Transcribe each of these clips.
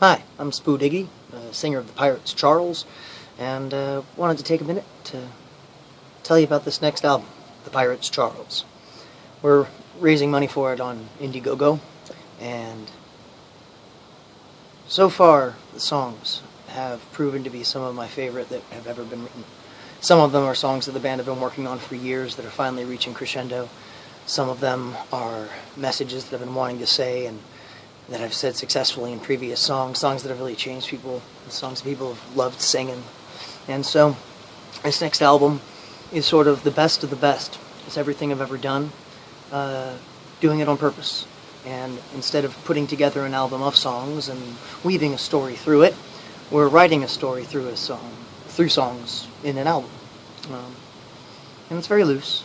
Hi, I'm Spoo Diggity, singer of the Pirates Charles, and wanted to take a minute to tell you about this next album, The Pirates Charles. We're raising money for it on Indiegogo, and so far the songs have proven to be some of my favorite that have ever been written. Some of them are songs that the band have been working on for years that are finally reaching crescendo. Some of them are messages that I've been wanting to say and that I've said successfully in previous songs that have really changed people, songs people have loved singing. And so, this next album is sort of the best of the best. It's everything I've ever done, doing it on purpose. And instead of putting together an album of songs and weaving a story through it, we're writing a story through songs in an album. And it's very loose.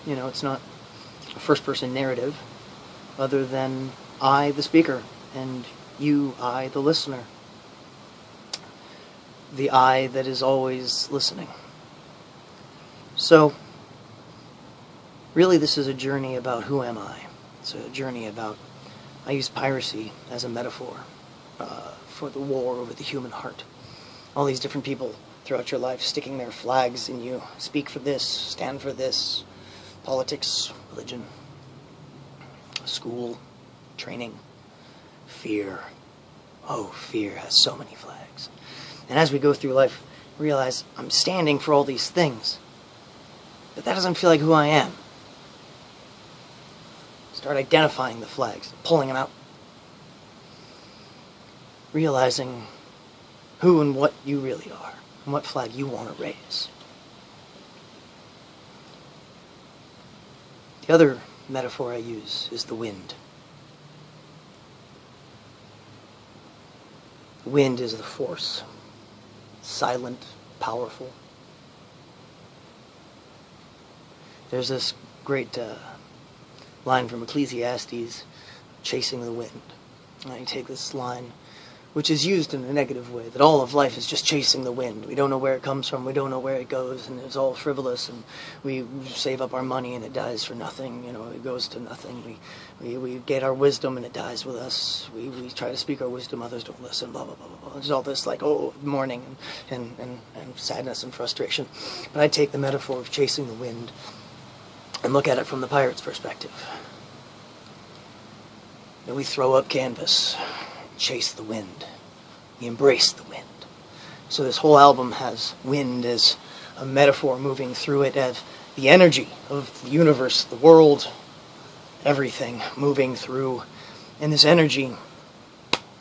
You know, it's not a first-person narrative, other than I, the speaker, and you, I, the listener. The I that is always listening. So, really this is a journey about who am I. It's a journey about, I use piracy as a metaphor for the war over the human heart. All these different people throughout your life sticking their flags in you. Speak for this, stand for this. Politics, religion, school, training, fear. Oh, fear has so many flags. And as we go through life, realize I'm standing for all these things, but that doesn't feel like who I am. Start identifying the flags, pulling them out. Realizing who and what you really are, and what flag you want to raise. The other metaphor I use is the wind. The wind is the force. Silent, powerful. There's this great line from Ecclesiastes, chasing the wind. And I take this line, which is used in a negative way, that all of life is just chasing the wind. We don't know where it comes from, we don't know where it goes, and it's all frivolous, and we save up our money and it dies for nothing, you know, it goes to nothing. We get our wisdom and it dies with us. We try to speak our wisdom, others don't listen, blah, blah, blah, blah, blah. There's all this, like, mourning and sadness and frustration. But I take the metaphor of chasing the wind and look at it from the pirate's perspective. And we throw up canvas, chase the wind. We embrace the wind. So this whole album has wind as a metaphor moving through it, as the energy of the universe, the world, everything moving through. And this energy,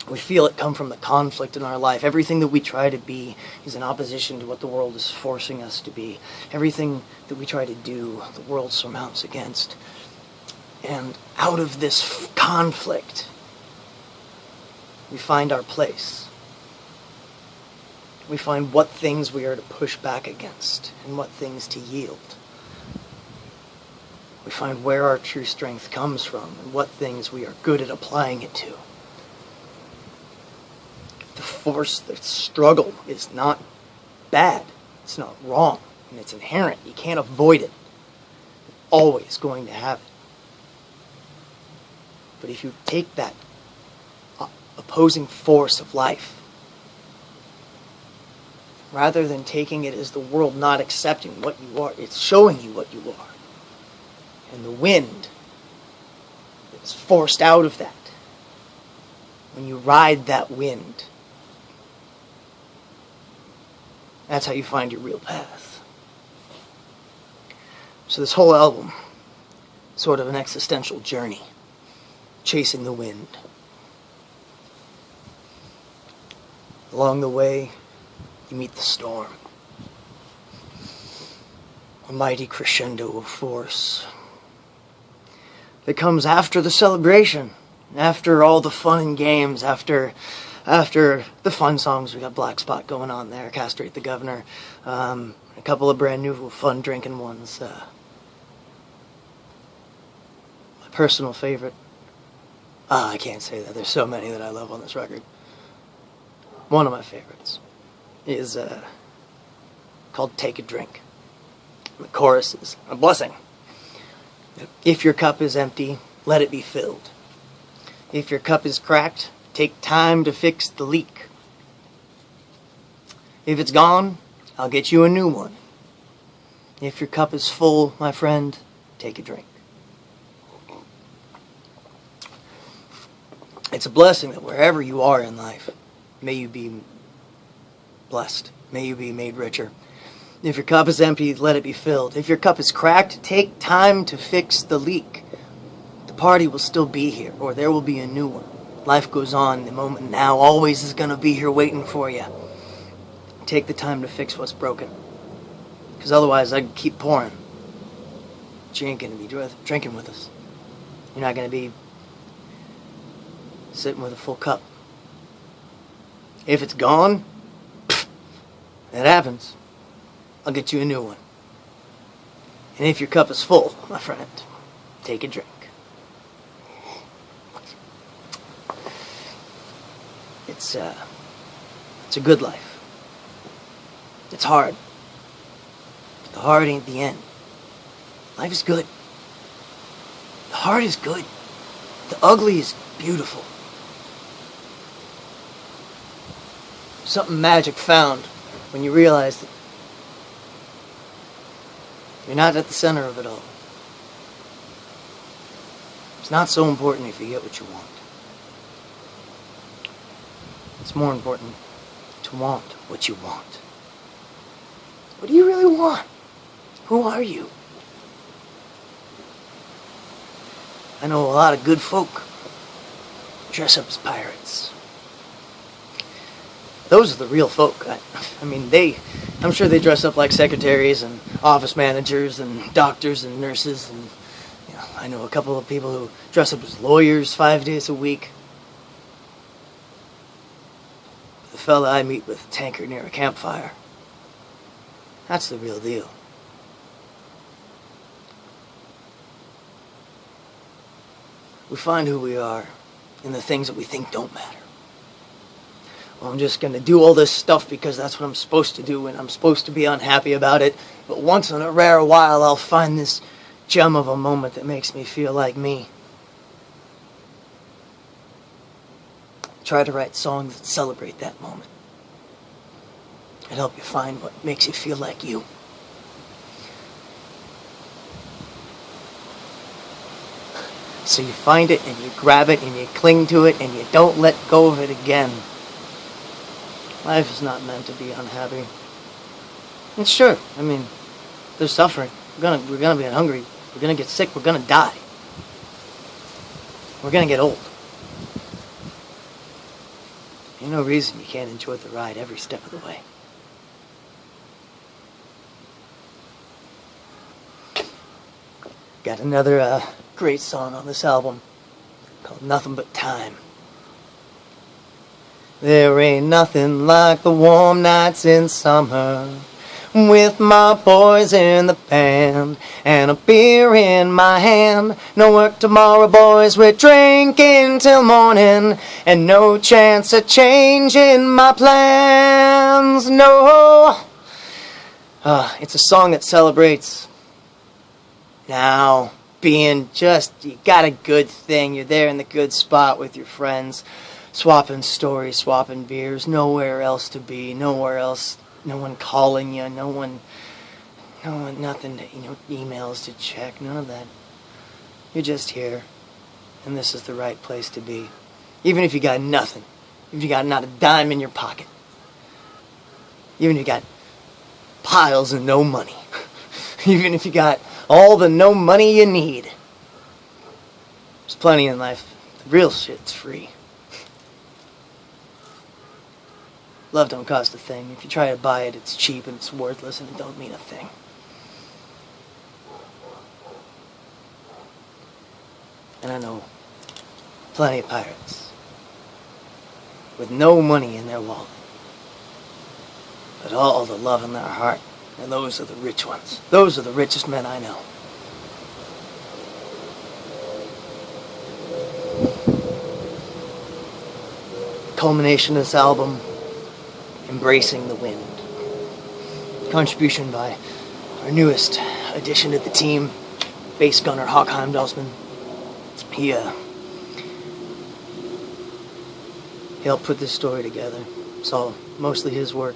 we feel it come from the conflict in our life. Everything that we try to be is in opposition to what the world is forcing us to be. Everything that we try to do, the world surmounts against. And out of this conflict, we find our place. We find what things we are to push back against and what things to yield. We find where our true strength comes from and what things we are good at applying it to. The force, the struggle is not bad. It's not wrong. And it's inherent. You can't avoid it. You're always going to have it. But if you take that opposing force of life, rather than taking it as the world not accepting what you are, it's showing you what you are. And the wind is forced out of that. When you ride that wind, that's how you find your real path. So this whole album, sort of an existential journey, chasing the wind. Along the way, you meet the storm. A mighty crescendo of force that comes after the celebration, after all the fun and games, after the fun songs. We got Black Spot going on there, Castrate the Governor, a couple of brand new fun drinking ones. My personal favorite, I can't say that, there's so many that I love on this record. One of my favorites is called Take a Drink. The chorus is a blessing. If your cup is empty, let it be filled. If your cup is cracked, Take time to fix the leak. If it's gone, I'll get you a new one. If your cup is full, my friend, take a drink. It's a blessing that wherever you are in life, may you be blessed. May you be made richer. If your cup is empty, let it be filled. If your cup is cracked, take time to fix the leak. The party will still be here, or there will be a new one. Life goes on. The moment now always is going to be here waiting for you. Take the time to fix what's broken. Because otherwise, I'd keep pouring. But you ain't going to be drinking with us. You're not going to be sitting with a full cup. If it's gone, it happens. I'll get you a new one. And if your cup is full, my friend, take a drink. It's a good life. It's hard. But the hard ain't the end. Life is good. The hard is good. The ugly is beautiful. Something magic found when you realize that you're not at the center of it all. It's not so important if you get what you want. It's more important to want what you want. What do you really want? Who are you? I know a lot of good folk dress up as pirates. Those are the real folk. I mean, I'm sure they dress up like secretaries and office managers and doctors and nurses, and I know a couple of people who dress up as lawyers 5 days a week. The fella I meet with a tankard near a campfire, that's the real deal. We find who we are in the things that we think don't matter. Well, I'm just going to do all this stuff because that's what I'm supposed to do, and I'm supposed to be unhappy about it. But once in a rare while, I'll find this gem of a moment that makes me feel like me. Try to write songs that celebrate that moment. And help you find what makes you feel like you. So you find it, and you grab it, and you cling to it, and you don't let go of it again. Life is not meant to be unhappy. And sure, I mean, there's suffering. We're gonna be hungry. We're gonna get sick. We're gonna die. We're gonna get old. Ain't no reason you can't enjoy the ride every step of the way. Got another great song on this album called Nothing But Time. There ain't nothing like the warm nights in summer, with my boys in the band and a beer in my hand. No work tomorrow, boys, we're drinking till morning, and no chance of changing my plans, no. It's a song that celebrates now being just, you got a good thing, you're there in the good spot with your friends, swapping stories, swapping beers, nowhere else to be, nowhere else, no one calling you, no one, nothing to, emails to check, none of that. You're just here, and this is the right place to be. Even if you got nothing, if you got not a dime in your pocket, even if you got piles of no money, even if you got all the no money you need, there's plenty in life. The real shit's free. Love don't cost a thing. If you try to buy it, it's cheap and it's worthless and it don't mean a thing. And I know plenty of pirates with no money in their wallet, but all the love in their heart. And those are the rich ones. Those are the richest men I know. Culmination of this album, Embracing the Wind. Contribution by our newest addition to the team, bass gunner Hockheim Dosman. He helped put this story together. It's all mostly his work.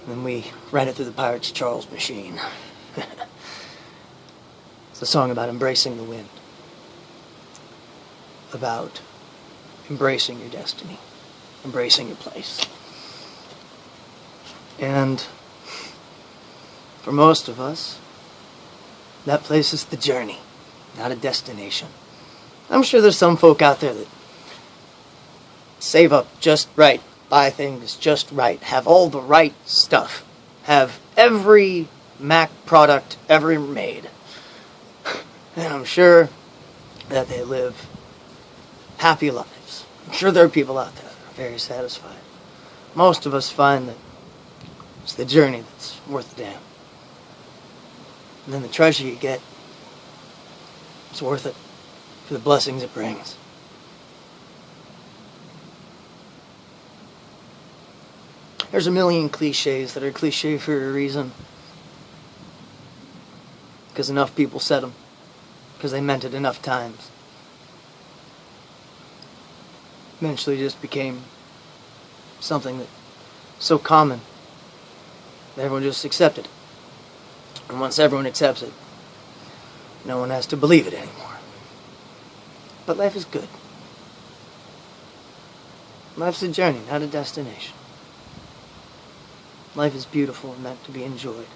And then we ran it through the Pirates Charles machine. It's a song about embracing the wind. About embracing your destiny. Embracing your place. And for most of us, that place is the journey, not a destination. I'm sure there's some folk out there that save up just right, buy things just right, have all the right stuff, have every Mac product ever made. And I'm sure that they live happy lives. I'm sure there are people out there that are very satisfied. Most of us find that it's the journey that's worth the damn. And then the treasure you get, it's worth it for the blessings it brings. There's a million cliches that are cliche for a reason. Because enough people said them. Because they meant it enough times. Eventually just became something that so common that everyone just accepted it. And once everyone accepts it, no one has to believe it anymore. But life is good. Life's a journey, not a destination. Life is beautiful and meant to be enjoyed.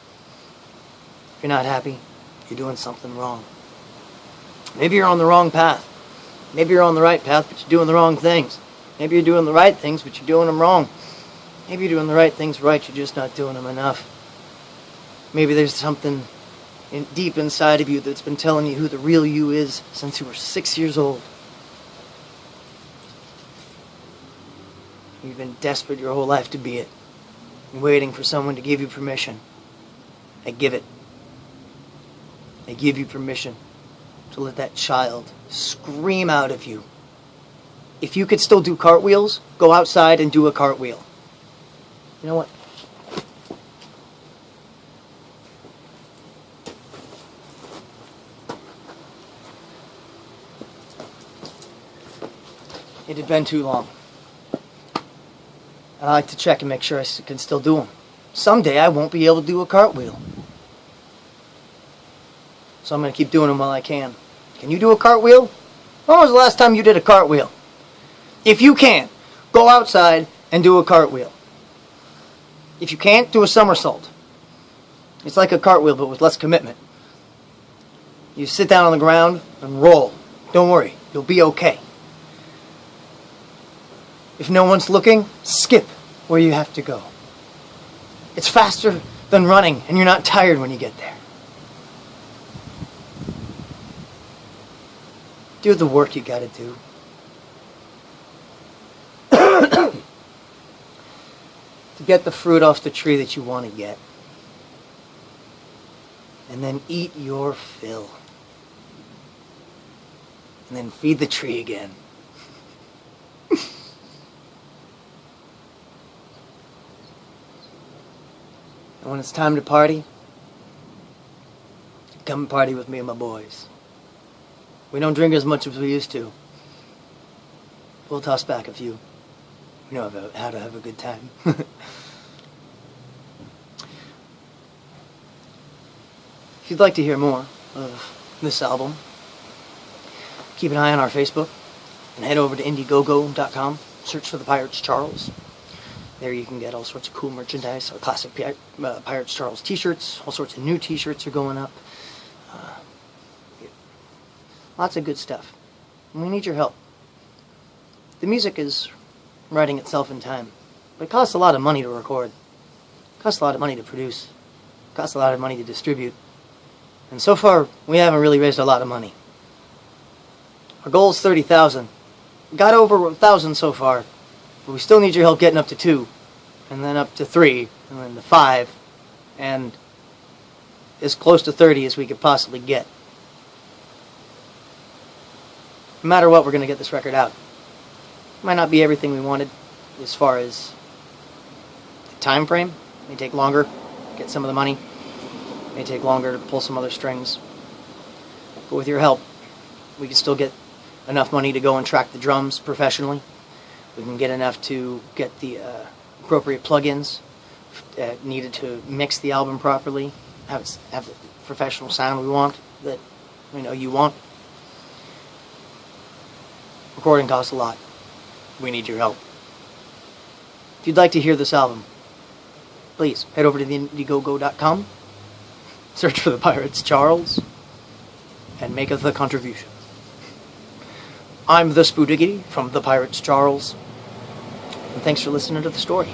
If you're not happy, you're doing something wrong. Maybe you're on the wrong path. Maybe you're on the right path, but you're doing the wrong things. Maybe you're doing the right things, but you're doing them wrong. Maybe you're doing the right things right, you're just not doing them enough. Maybe there's something deep inside of you that's been telling you who the real you is since you were 6 years old. You've been desperate your whole life to be it. You're waiting for someone to give you permission. I give it. I give you permission to let that child scream out of you. If you could still do cartwheels, go outside and do a cartwheel. You know what? It had been too long. I like to check and make sure I can still do them. Someday I won't be able to do a cartwheel. So I'm going to keep doing them while I can. Can you do a cartwheel? When was the last time you did a cartwheel? If you can, go outside and do a cartwheel. If you can't, do a somersault. It's like a cartwheel, but with less commitment. You sit down on the ground and roll. Don't worry, you'll be okay. If no one's looking, skip where you have to go. It's faster than running, and you're not tired when you get there. Do the work you gotta do. To get the fruit off the tree that you want to get. And then eat your fill. And then feed the tree again. And when it's time to party, come and party with me and my boys. We don't drink as much as we used to. We'll toss back a few. We know how to have a good time. If you'd like to hear more of this album, keep an eye on our Facebook and head over to Indiegogo.com. Search for the Pirates Charles. There you can get all sorts of cool merchandise, our classic Pirates Charles t-shirts. All sorts of new t-shirts are going up. Lots of good stuff. And we need your help. The music is writing itself in time. But it costs a lot of money to record. It costs a lot of money to produce. It costs a lot of money to distribute. And so far, we haven't really raised a lot of money. Our goal is 30,000. We got over 1,000 so far. But we still need your help getting up to 2. And then up to 3. And then to 5. And as close to 30 as we could possibly get. No matter what, we're going to get this record out. It might not be everything we wanted as far as the time frame. It may take longer to get some of the money. It may take longer to pull some other strings. But with your help, we can still get enough money to go and track the drums professionally. We can get enough to get the appropriate plugins needed to mix the album properly, have the professional sound we want, that we know you want. Recording costs a lot. We need your help. If you'd like to hear this album, please head over to theindiegogo.com, search for the Pirates Charles, and make the contribution. I'm the Spoo Diggity from the Pirates Charles, and thanks for listening to the story.